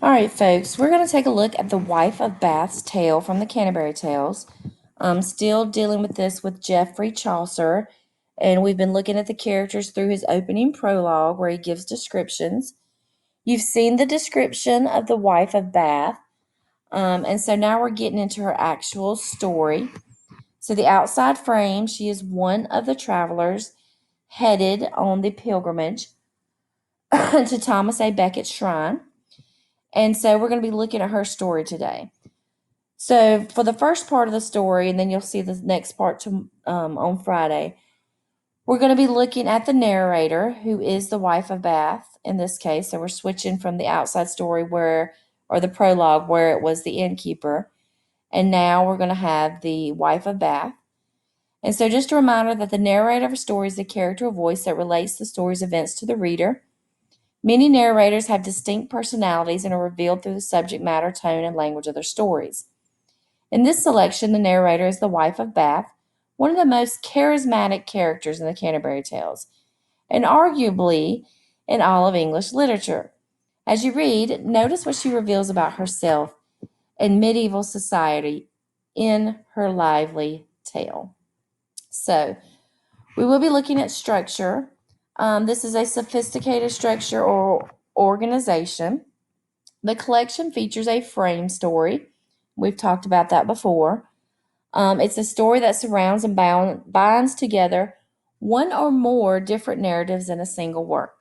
All right, folks, we're going to take a look at the Wife of Bath's tale from the Canterbury Tales. I'm still dealing with this with Geoffrey Chaucer, and we've been looking at the characters through his opening prologue where he gives descriptions. You've seen the description of the Wife of Bath, and so now we're getting into her actual story. So, the outside frame, she is one of the travelers headed on the pilgrimage to Thomas A. Becket's shrine. And so we're going to be looking at her story today. So for the first part of the story, and then you'll see the next part on Friday, we're going to be looking at the narrator, who is the wife of Bath in this case. So we're switching from the outside story or the prologue, where it was the innkeeper. And now we're going to have the wife of Bath. And so just a reminder that the narrator of a story is the character or voice that relates the story's events to the reader. Many narrators have distinct personalities and are revealed through the subject matter, tone, and language of their stories. In this selection, the narrator is the wife of Bath, one of the most charismatic characters in the Canterbury Tales, and arguably in all of English literature. As you read, notice what she reveals about herself and medieval society in her lively tale. So, we will be looking at structure. This is a sophisticated structure or organization. The collection features a frame story. We've talked about that before. It's a story that surrounds and binds together one or more different narratives in a single work.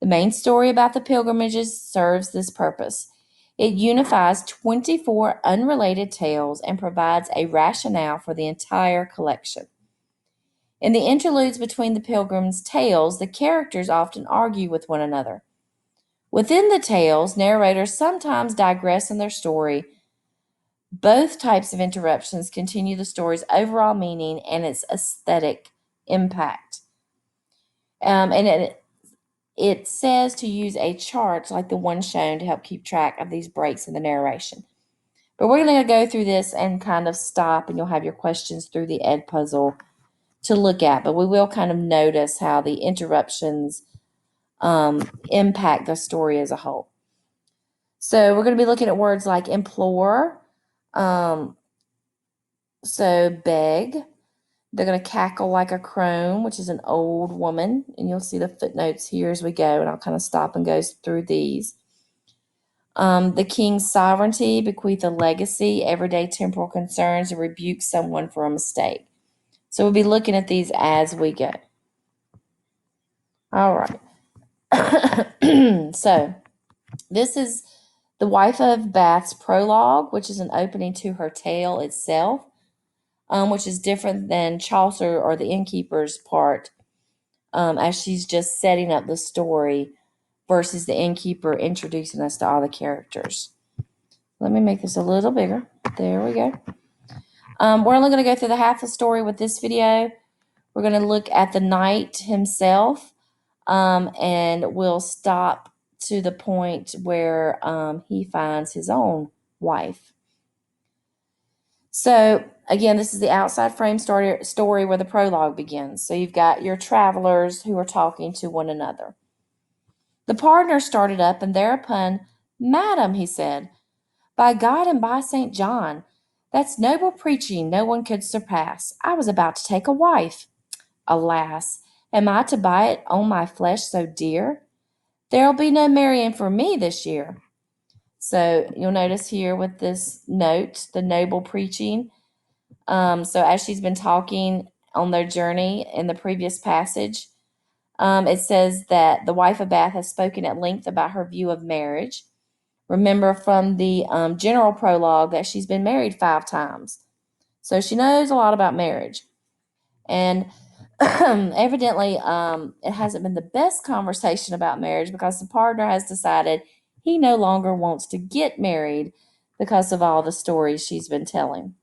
The main story about the pilgrimages serves this purpose. It unifies 24 unrelated tales and provides a rationale for the entire collection. In the interludes between the pilgrims' tales, the characters often argue with one another. Within the tales, narrators sometimes digress in their story. Both types of interruptions continue the story's overall meaning and its aesthetic impact. And it says to use a chart like the one shown to help keep track of these breaks in the narration. But we're going to go through this and kind of stop, and you'll have your questions through the Edpuzzle to look at. But we will kind of notice how the interruptions impact the story as a whole. So we're going to be looking at words like implore, so beg. They're going to cackle like a crone, which is an old woman. And you'll see the footnotes here as we go, and I'll kind of stop and go through these. The king's sovereignty, bequeath a legacy, everyday temporal concerns, and rebuke someone for a mistake. So we'll be looking at these as we go. All right. So this is the Wife of Bath's prologue, which is an opening to her tale itself, which is different than Chaucer or the innkeeper's part, as she's just setting up the story versus the innkeeper introducing us to all the characters. Let me make this a little bigger. There we go. We're only going to go through the half the story with this video. We're going to look at the knight himself, and we'll stop to the point where he finds his own wife. So, again, this is the outside frame story where the prologue begins. So, you've got your travelers who are talking to one another. The pardoner started up, and thereupon, "Madam," he said, "by God and by St. John, that's noble preaching no one could surpass. I was about to take a wife. Alas, am I to buy it on my flesh so dear? There'll be no marrying for me this year." So you'll notice here with this note, the noble preaching. So as she's been talking on their journey in the previous passage, it says that the wife of Bath has spoken at length about her view of marriage. Remember from the general prologue that she's been married 5 times. So she knows a lot about marriage. And evidently, it hasn't been the best conversation about marriage because the partner has decided he no longer wants to get married because of all the stories she's been telling.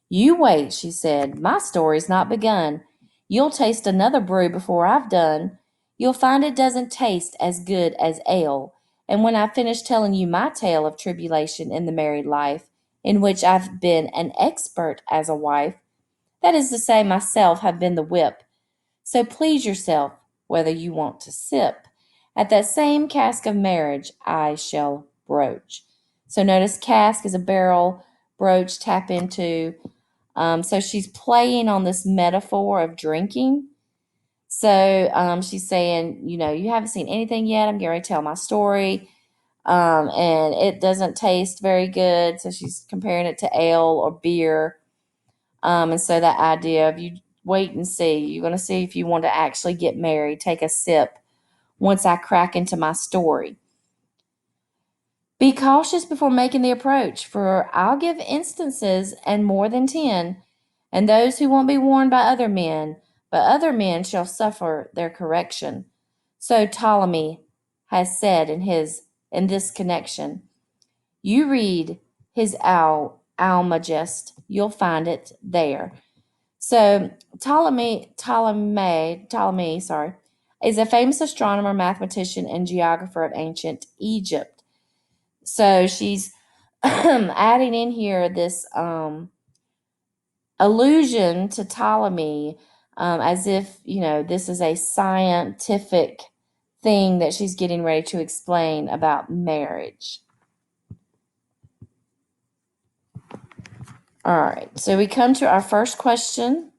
"You wait," she said. "My story's not begun. You'll taste another brew before I've done. You'll find it doesn't taste as good as ale. And when I've finished telling you my tale of tribulation in the married life, in which I've been an expert as a wife, that is to say, myself have been the whip. So please yourself whether you want to sip, At that same cask of marriage I shall broach. So notice cask is a barrel, broach, tap into. So she's playing on this metaphor of drinking. So she's saying, you haven't seen anything yet. I'm getting ready to tell my story. And it doesn't taste very good. So she's comparing it to ale or beer. And so that idea of you wait and see, you're going to see if you want to actually get married, take a sip once I crack into my story. Be cautious before making the approach, for I'll give instances and more than 10, and those who won't be warned by other men, but other men shall suffer their correction. So Ptolemy has said in this connection. You read his Almagest, you'll find it there. So Ptolemy, is a famous astronomer, mathematician, and geographer of ancient Egypt. So she's adding in here this allusion to Ptolemy, as if this is a scientific thing that she's getting ready to explain about marriage. All right, so we come to our first question.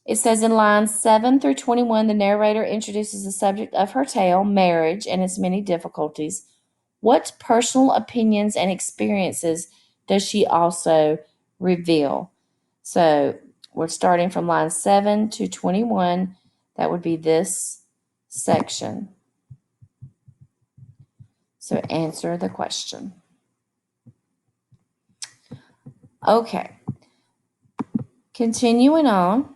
It says in lines 7 through 21, the narrator introduces the subject of her tale, marriage, and its many difficulties. What personal opinions and experiences does she also reveal? So we're starting from line 7 to 21. That would be this section. So answer the question. Okay. Continuing on.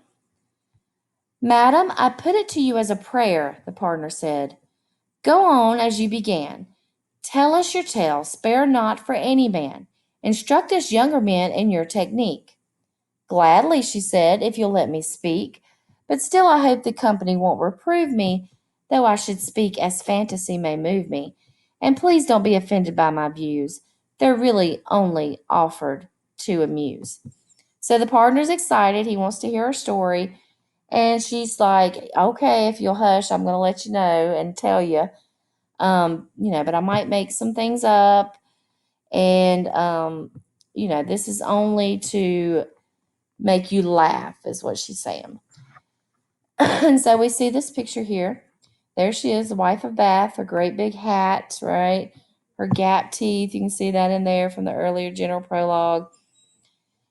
Madam, I put it to you as a prayer, the partner said. Go on as you began. Tell us your tale, spare not for any man. Instruct us younger men in your technique. Gladly, she said, if you'll let me speak. But still I hope the company won't reprove me, though I should speak as fantasy may move me. And please don't be offended by my views. They're really only offered to amuse. So the partner's excited. He wants to hear her story. And she's like, okay, if you'll hush, I'm going to let you know and tell you. But I might make some things up. And, this is only to make you laugh, is what she's saying. And so we see this picture here. There she is, the wife of Bath, her great big hat, right? Her gap teeth. You can see that in there from the earlier general prologue.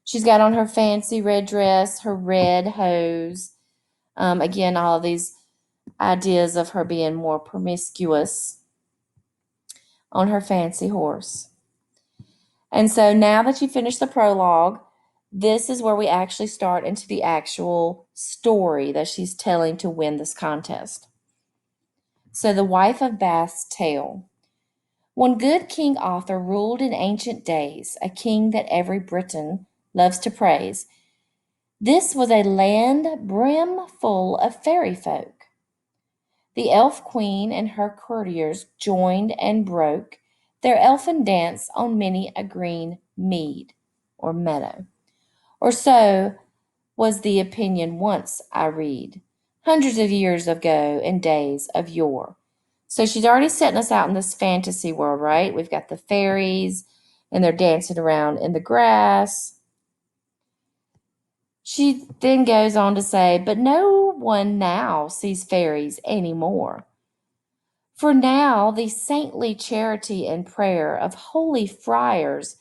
She's got on her fancy red dress, her red hose. Again, all of these ideas of her being more promiscuous on her fancy horse. And so now that you finish the prologue, this is where we actually start into the actual story that she's telling to win this contest. So, the wife of Bath's tale. One good King Arthur ruled in ancient days, a king that every Briton loves to praise. This was a land brim full of fairy folk. The elf queen and her courtiers joined and broke their elfin dance on many a green mead or meadow. Or so was the opinion once, I read, hundreds of years ago in days of yore. So she's already setting us out in this fantasy world, right? We've got the fairies, and they're dancing around in the grass. She then goes on to say, but no one now sees fairies anymore. For now the saintly charity and prayer of holy friars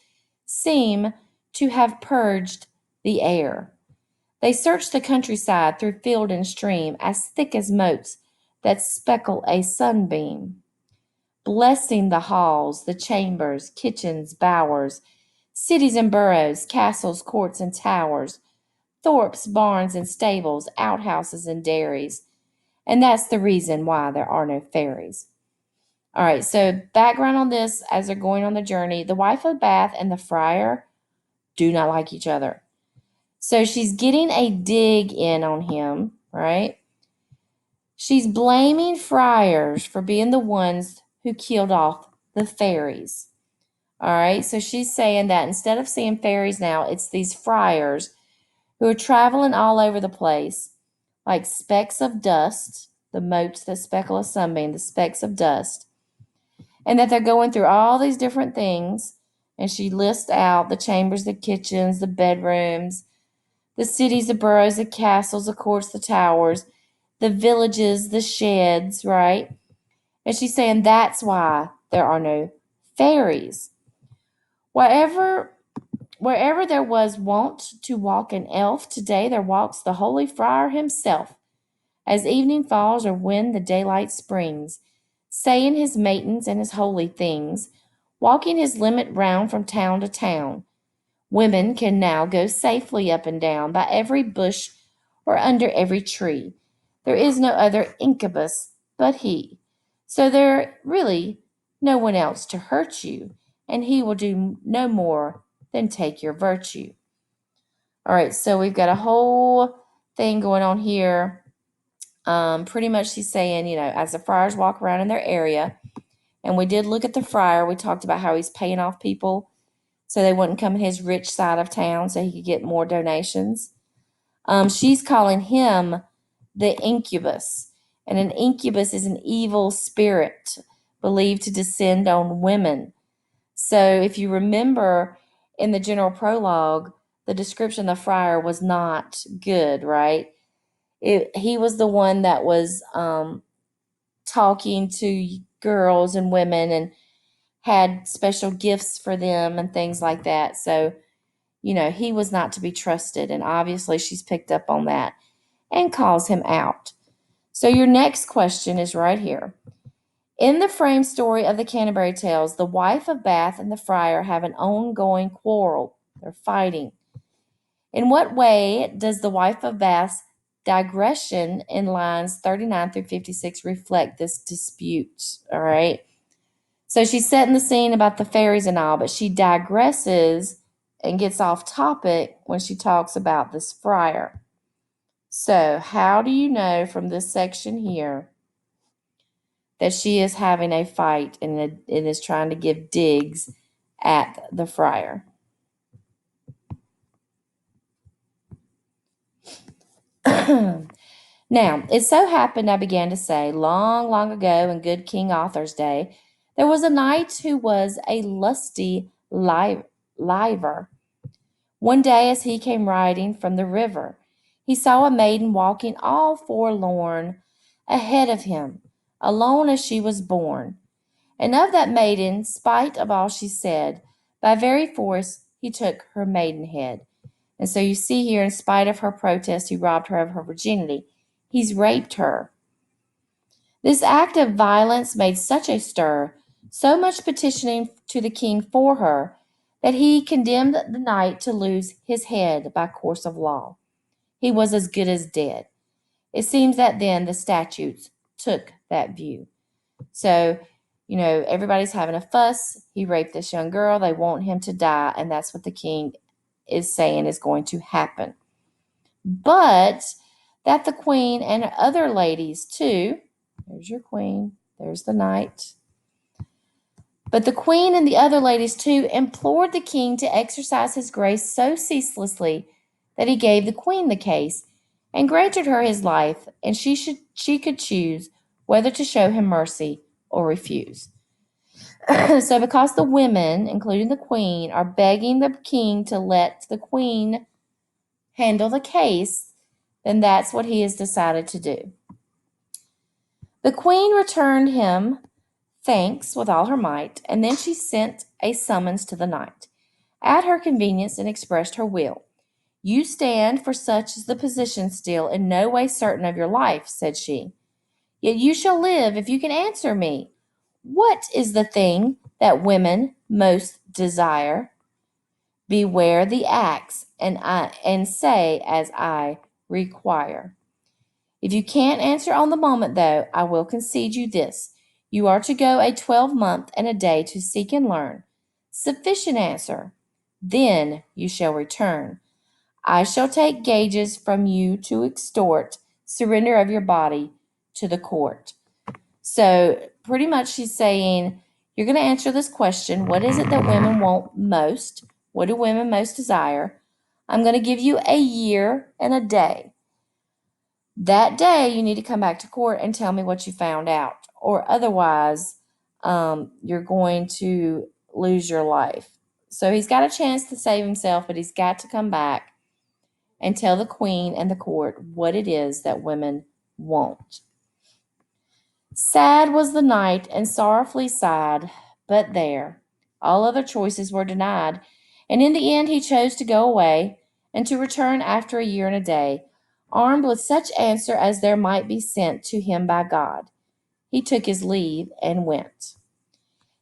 seem to have purged the air. They search the countryside through field and stream, as thick as motes that speckle a sunbeam, blessing the halls, the chambers, kitchens, bowers, cities and boroughs, castles, courts, and towers, thorps, barns, and stables, outhouses, and dairies. And that's the reason why there are no fairies. All right, so background on this as they're going on the journey, the wife of Bath and the friar do not like each other. So she's getting a dig in on him, right? She's blaming friars for being the ones who killed off the fairies. All right, so she's saying that instead of seeing fairies now, it's these friars who are traveling all over the place like specks of dust the motes that speckle a sunbeam, the specks of dust, and that they're going through all these different things. And she lists out the chambers, the kitchens, the bedrooms, the cities, the boroughs, the castles, the courts, the towers, the villages, the sheds, right? And she's saying that's why there are no fairies. Wherever there was wont to walk an elf, today there walks the holy friar himself, as evening falls or when the daylight springs, saying his matins and his holy things, walking his limit round from town to town. Women can now go safely up and down by every bush or under every tree. There is no other incubus but he. So there really no one else to hurt you, and he will do no more than take your virtue. All right, so we've got a whole thing going on here. Pretty much she's saying, as the friars walk around in their area, and we did look at the friar, we talked about how he's paying off people so they wouldn't come in his rich side of town so he could get more donations. She's calling him the incubus, and an incubus is an evil spirit believed to descend on women. So if you remember in the general prologue, the description of the friar was not good, right? He was the one that was talking to girls and women and had special gifts for them and things like that. So, he was not to be trusted. And obviously, she's picked up on that and calls him out. So, your next question is right here. In the frame story of the Canterbury Tales, the wife of Bath and the friar have an ongoing quarrel. They're fighting. In what way does the wife of Bath's digression in lines 39 through 56 reflect this dispute? All right. So she's setting the scene about the fairies and all, but she digresses and gets off topic when she talks about this friar. So, how do you know from this section here that she is having a fight and is trying to give digs at the friar? Now, it so happened, I began to say, long, long ago in good King Arthur's day, there was a knight who was a lusty liver. One day, as he came riding from the river, he saw a maiden walking all forlorn ahead of him, alone as she was born. And of that maiden, spite of all she said, by very force he took her maidenhead. And so you see here, in spite of her protest, he robbed her of her virginity. He's raped her. This act of violence made such a stir, so much petitioning to the king for her, that he condemned the knight to lose his head by course of law. He was as good as dead. It seems that then the statutes took that view. So, everybody's having a fuss. He raped this young girl. They want him to die, and that's what the king is saying is going to happen. But that the queen and other ladies too, there's your queen, there's the knight. But the queen and the other ladies too implored the king to exercise his grace so ceaselessly that he gave the queen the case and granted her his life, and she could choose whether to show him mercy or refuse. So because the women, including the queen, are begging the king to let the queen handle the case, then that's what he has decided to do. The queen returned him thanks with all her might, and then she sent a summons to the knight, at her convenience, and expressed her will. You stand, for such is the position still, in no way certain of your life, said she. Yet you shall live if you can answer me. What is the thing that women most desire? Beware the axe, and say as I require. If you can't answer on the moment, though, I will concede you this. You are to go a 12-month and a day to seek and learn. Sufficient answer. Then you shall return. I shall take gages from you to extort surrender of your body to the court. So pretty much she's saying, you're going to answer this question. What is it that women want most? What do women most desire? I'm going to give you a year and a day. That day, you need to come back to court and tell me what you found out, or otherwise, you're going to lose your life. So he's got a chance to save himself, but he's got to come back and tell the queen and the court what it is that women want. Sad was the knight and sorrowfully sighed, but there, all other choices were denied, and in the end he chose to go away and to return after a year and a day, armed with such answer as there might be sent to him by God. He took his leave and went.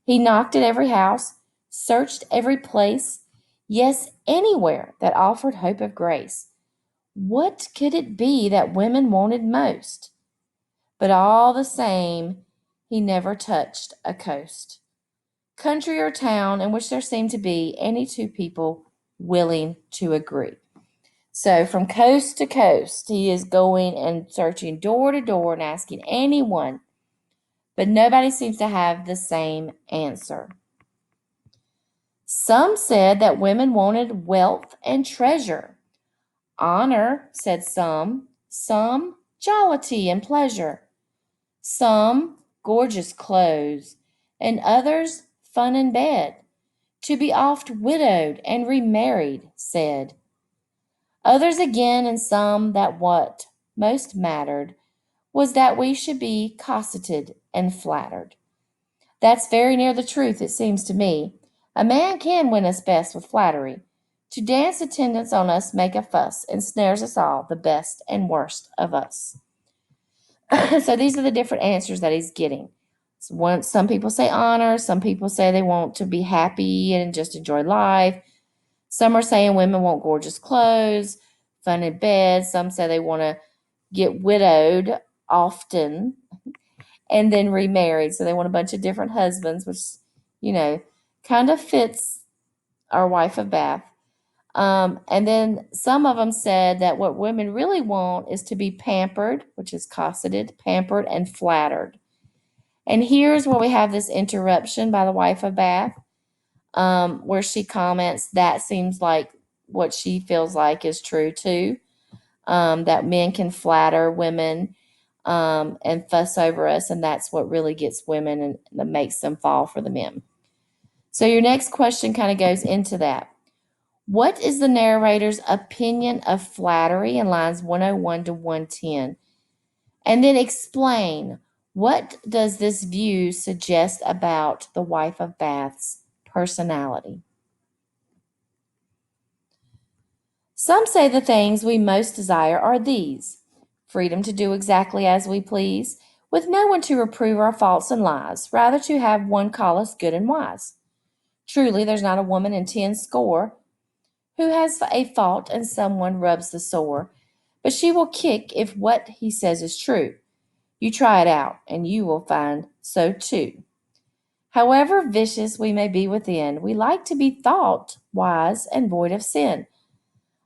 He knocked at every house, searched every place, yes, anywhere that offered hope of grace. What could it be that women wanted most? But all the same, he never touched a coast, country or town in which there seemed to be any two people willing to agree. So from coast to coast, he is going and searching door to door and asking anyone, but nobody seems to have the same answer. Some said that women wanted wealth and treasure. Honor, said some jollity and pleasure, some gorgeous clothes, and others fun in bed, to be oft widowed and remarried, said. Others again, and some that what most mattered was that we should be cosseted and flattered. That's very near the truth, it seems to me. A man can win us best with flattery. To dance attendance on us make a fuss, and snares us all, the best and worst of us. So these are the different answers that he's getting. Some people say honor, some people say they want to be happy and just enjoy life. Some are saying women want gorgeous clothes, fun in bed. Some say they want to get widowed often and then remarried. So they want a bunch of different husbands, which, kind of fits our wife of Bath. And then some of them said that what women really want is to be pampered, which is cosseted, pampered, and flattered. And here's where we have this interruption by the wife of Bath, where she comments that seems like what she feels like is true too, that men can flatter women and fuss over us, and that's what really gets women and that makes them fall for the men. So your next question kind of goes into that. What is the narrator's opinion of flattery in lines 101 to 110? And then explain, what does this view suggest about the wife of Bath's personality? Some say the things we most desire are these: freedom to do exactly as we please, with no one to reprove our faults and lies, rather to have one call us good and wise. Truly, there's not a woman in 10 score who has a fault and someone rubs the sore, but she will kick if what he says is true. You try it out, and you will find so too. However vicious we may be within, we like to be thought wise and void of sin.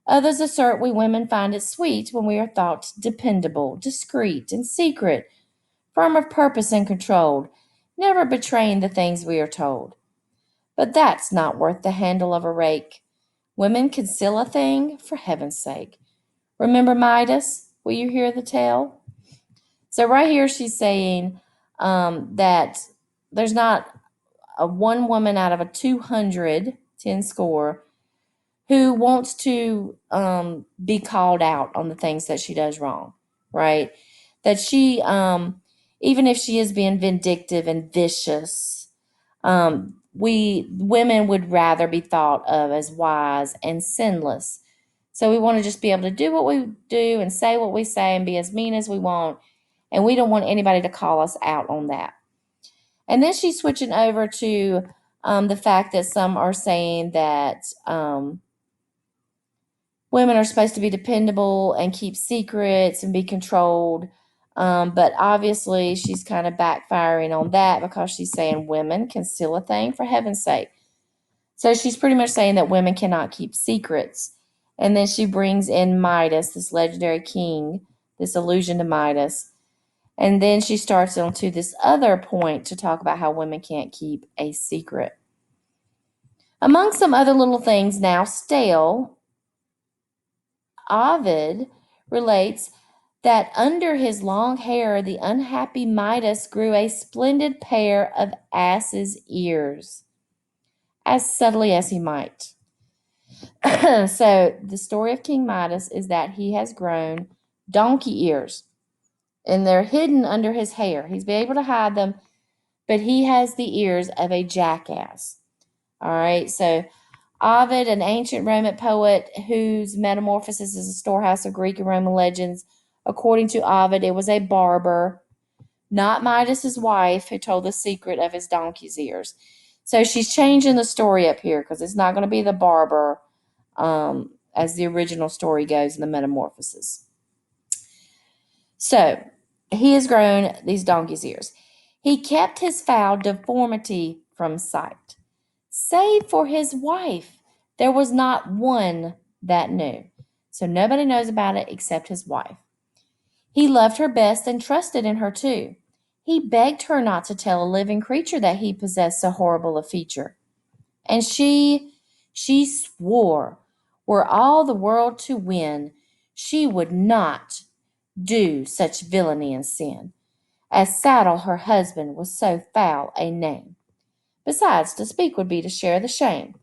Others assert we women find it sweet when we are thought dependable, discreet, and secret, firm of purpose and controlled, never betraying the things we are told. But that's not worth the handle of a rake. Women conceal a thing, for heaven's sake. Remember Midas? Will you hear the tale? So right here she's saying that there's not a one woman out of a 200, 10 score, who wants to be called out on the things that she does wrong, right? That she, even if she is being vindictive and vicious, we women would rather be thought of as wise and sinless. So we want to just be able to do what we do and say what we say and be as mean as we want. And we don't want anybody to call us out on that. And then she's switching over to the fact that some are saying that women are supposed to be dependable and keep secrets and be controlled. But obviously, she's kind of backfiring on that because she's saying women conceal a thing, for heaven's sake. So she's pretty much saying that women cannot keep secrets. And then she brings in Midas, this legendary king, this allusion to Midas. And then she starts on to this other point to talk about how women can't keep a secret. Among some other little things now stale, Ovid relates that under his long hair the unhappy Midas grew a splendid pair of ass's ears, as subtly as he might. So the story of King Midas is that he has grown donkey ears, and they're hidden under his hair. He's been able to hide them, but he has the ears of a jackass. All right, so Ovid, an ancient Roman poet whose Metamorphosis is a storehouse of Greek and Roman legends. According to Ovid, it was a barber, not Midas's wife, who told the secret of his donkey's ears. So she's changing the story up here because it's not going to be the barber as the original story goes in the Metamorphosis. So he has grown these donkey's ears. He kept his foul deformity from sight. Save for his wife, there was not one that knew. So nobody knows about it except his wife. He loved her best and trusted in her too. He begged her not to tell a living creature that he possessed so horrible a feature. And she swore, were all the world to win, she would not do such villainy and sin, as saddle her husband with so foul a name. Besides, to speak would be to share the shame.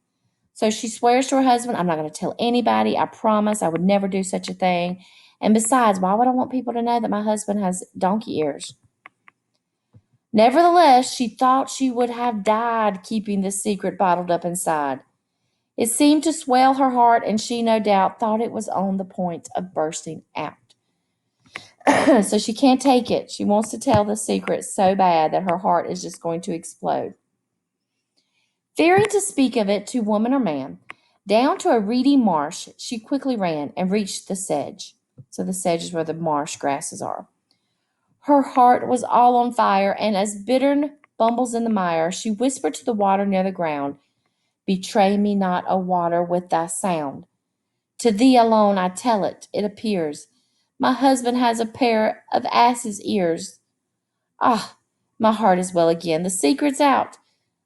So she swears to her husband, I'm not going to tell anybody. I promise I would never do such a thing. And besides, why would I want people to know that my husband has donkey ears? Nevertheless, she thought she would have died keeping this secret bottled up inside. It seemed to swell her heart, and she, no doubt, thought it was on the point of bursting out. So she can't take it. She wants to tell the secret so bad that her heart is just going to explode. Fearing to speak of it to woman or man, down to a reedy marsh she quickly ran and reached the sedge. So the sedge is where the marsh grasses are. Her heart was all on fire, and as bittern bumbles in the mire, she whispered to the water near the ground, Betray me not, O water, with thy sound. To thee alone I tell it, it appears. My husband has a pair of ass's ears. Ah, my heart is well again. The secret's out.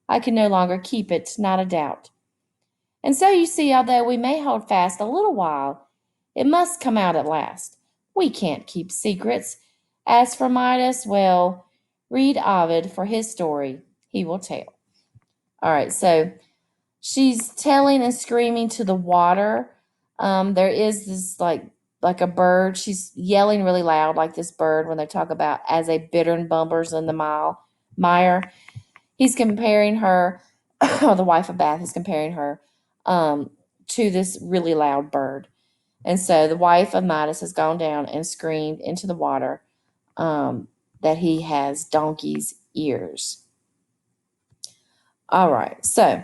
I can no longer keep it, not a doubt. And so you see, although we may hold fast a little while, it must come out at last. We can't keep secrets. As for Midas, well, read Ovid for his story. He will tell. All right, so she's telling and screaming to the water. There is this like a bird. She's yelling really loud like this bird when they talk about as a bittern bumpers in the mire. He's comparing her, the wife of Bath is comparing her to this really loud bird. And so the wife of Midas has gone down and screamed into the water that he has donkey's ears. All right, so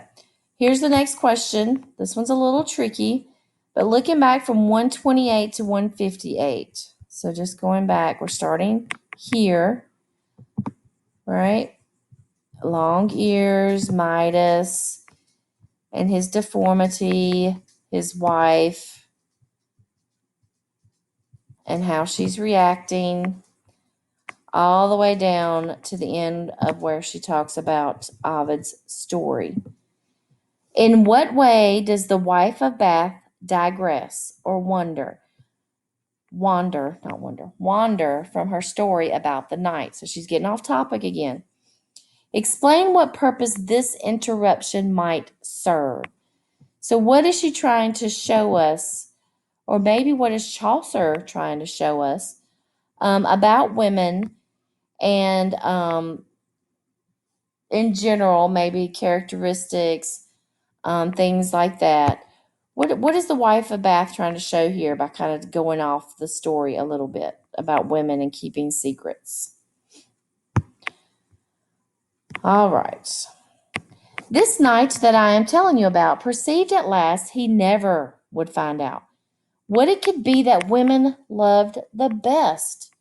here's the next question. This one's a little tricky, but looking back from 128 to 158. So just going back, we're starting here, right? Long ears, Midas, and his deformity, his wife, and how she's reacting, all the way down to the end of where she talks about Ovid's story. In what way does the wife of Bath digress or wander from her story about the knight? So she's getting off topic again. Explain what purpose this interruption might serve. So what is she trying to show us, or maybe what is Chaucer trying to show us about women and in general, maybe characteristics, things like that. What is the wife of Bath trying to show here by kind of going off the story a little bit about women and keeping secrets? All right. This knight that I am telling you about perceived at last he never would find out what it could be that women loved the best.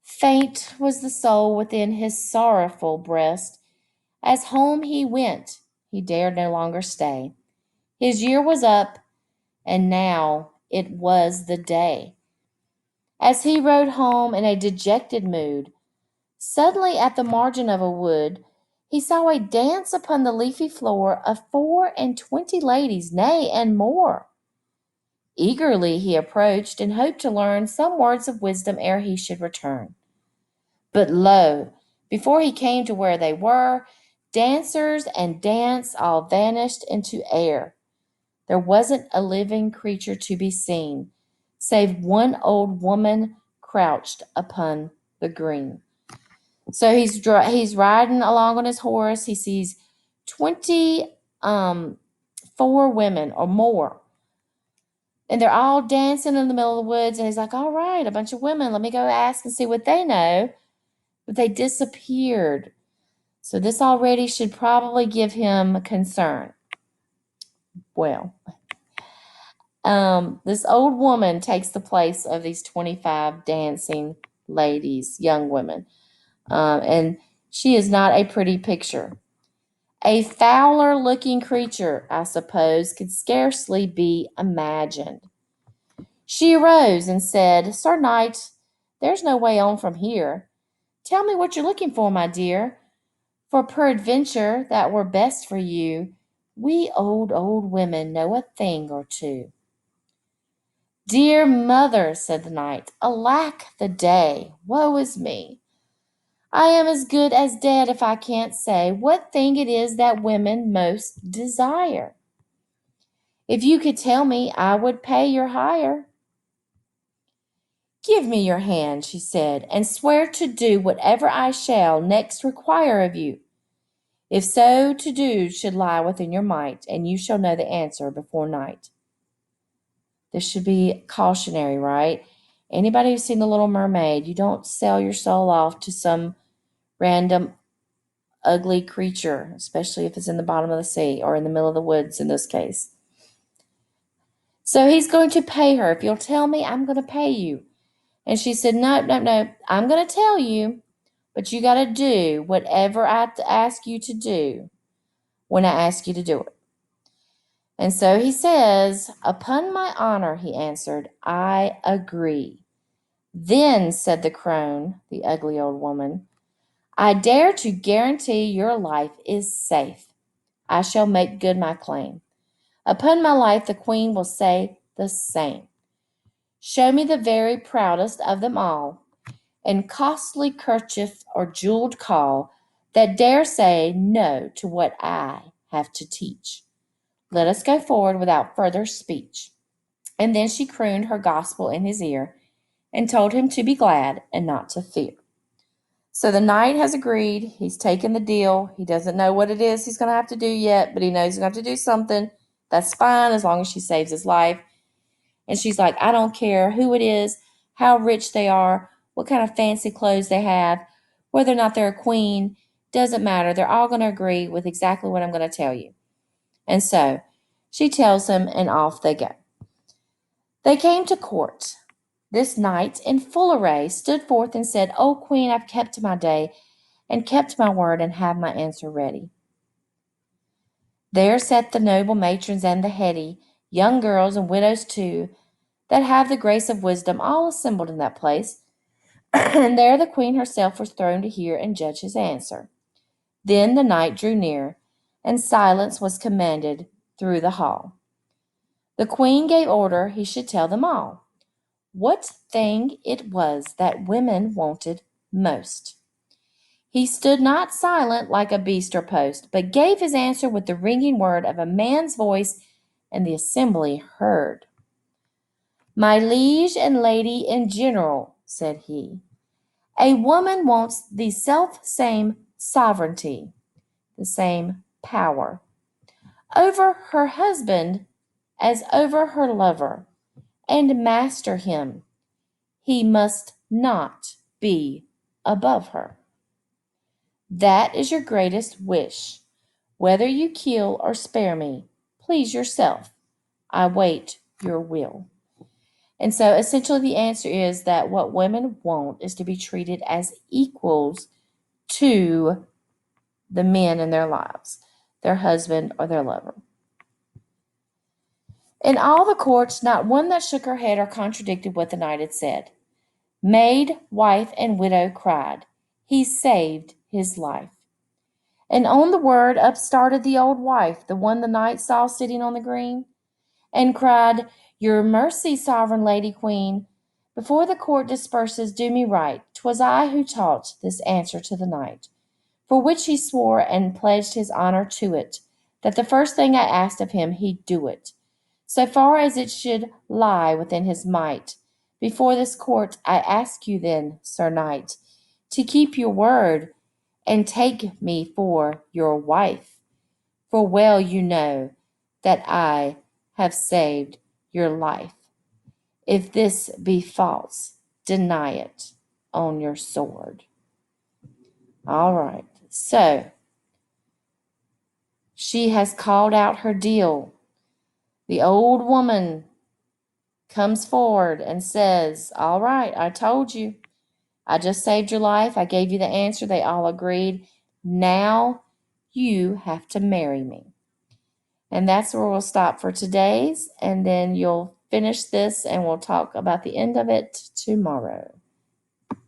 Faint was the soul within his sorrowful breast. As home he went, he dared no longer stay. His year was up, and now it was the day. As he rode home in a dejected mood, suddenly at the margin of a wood, he saw a dance upon the leafy floor of 24 ladies, nay, and more. Eagerly he approached, and hoped to learn some words of wisdom ere he should return. But lo, before he came to where they were, dancers and dance all vanished into air. There wasn't a living creature to be seen, save one old woman crouched upon the green. So he's riding along on his horse. He sees 20 4 women or more, and they're all dancing in the middle of the woods. And he's like, "All right, a bunch of women. Let me go ask and see what they know." But they disappeared. So this already should probably give him concern. Well, this old woman takes the place of these 25 dancing ladies, young women. And she is not a pretty picture. A fouler looking creature, I suppose, could scarcely be imagined. She arose and said, "Sir Knight, there's no way on from here. Tell me what you're looking for, my dear, for peradventure that were best for you. We old women know a thing or two." "Dear mother," said the knight, "alack the day! Woe is me! I am as good as dead if I can't say what thing it is that women most desire. If you could tell me, I would pay your hire." "Give me your hand," she said, "and swear to do whatever I shall next require of you, if so to do should lie within your might, and you shall know the answer before night." This should be cautionary, right? Anybody who's seen The Little Mermaid, you don't sell your soul off to some random ugly creature, especially if it's in the bottom of the sea or in the middle of the woods in this case. So he's going to pay her. "If you'll tell me, I'm going to pay you." And she said, "No, no, no, I'm going to tell you, but you got to do whatever I ask you to do when I ask you to do it." And so he says, "Upon my honor," he answered, "I agree." "Then," said the crone, the ugly old woman, "I dare to guarantee your life is safe. I shall make good my claim. Upon my life, the queen will say the same. Show me the very proudest of them all, in costly kerchief or jeweled caul, that dare say no to what I have to teach. Let us go forward without further speech." And then she crooned her gospel in his ear, and told him to be glad and not to fear. So the knight has agreed. He's taken the deal. He doesn't know what it is he's going to have to do yet, but he knows he's going to have to do something. That's fine as long as she saves his life. And she's like, "I don't care who it is, how rich they are, what kind of fancy clothes they have, whether or not they're a queen, doesn't matter. They're all going to agree with exactly what I'm going to tell you." And so she tells him, and off they go. They came to court. This knight, in full array, stood forth and said, "O queen, I've kept my day, and kept my word, and have my answer ready." There sat the noble matrons and the heady, young girls and widows too, that have the grace of wisdom, all assembled in that place. And there the queen herself was thrown to hear and judge his answer. Then the knight drew near, and silence was commanded through the hall. The queen gave order he should tell them all what thing it was that women wanted most. He stood not silent like a beast or post, but gave his answer with the ringing word of a man's voice, and the assembly heard. "My liege and lady in general," said he, "a woman wants the self same sovereignty, the same power, over her husband as over her lover, and master him. He must not be above her. That is your greatest wish. Whether you kill or spare me, please yourself. I wait your will." And so essentially the answer is that what women want is to be treated as equals to the men in their lives, their husband or their lover. In all the courts, not one that shook her head or contradicted what the knight had said. Maid, wife, and widow cried, "He saved his life." And on the word up started the old wife, the one the knight saw sitting on the green, and cried, Your mercy, sovereign Lady Queen. Before the court disperses, do me right. 'Twas I who taught this answer to the knight, for which he swore and pledged his honor to it, that the first thing I asked of him he'd do it, so far as it should lie within his might. Before this court I ask you then, Sir Knight, to keep your word and take me for your wife, for well you know that I have saved your life. If this be false, deny it on your sword. All right, so she has called out her deal. The old woman comes forward and says, all right, I told you. I just saved your life. I gave you the answer. They all agreed. Now you have to marry me. And that's where we'll stop for today's, and then you'll finish this and we'll talk about the end of it tomorrow.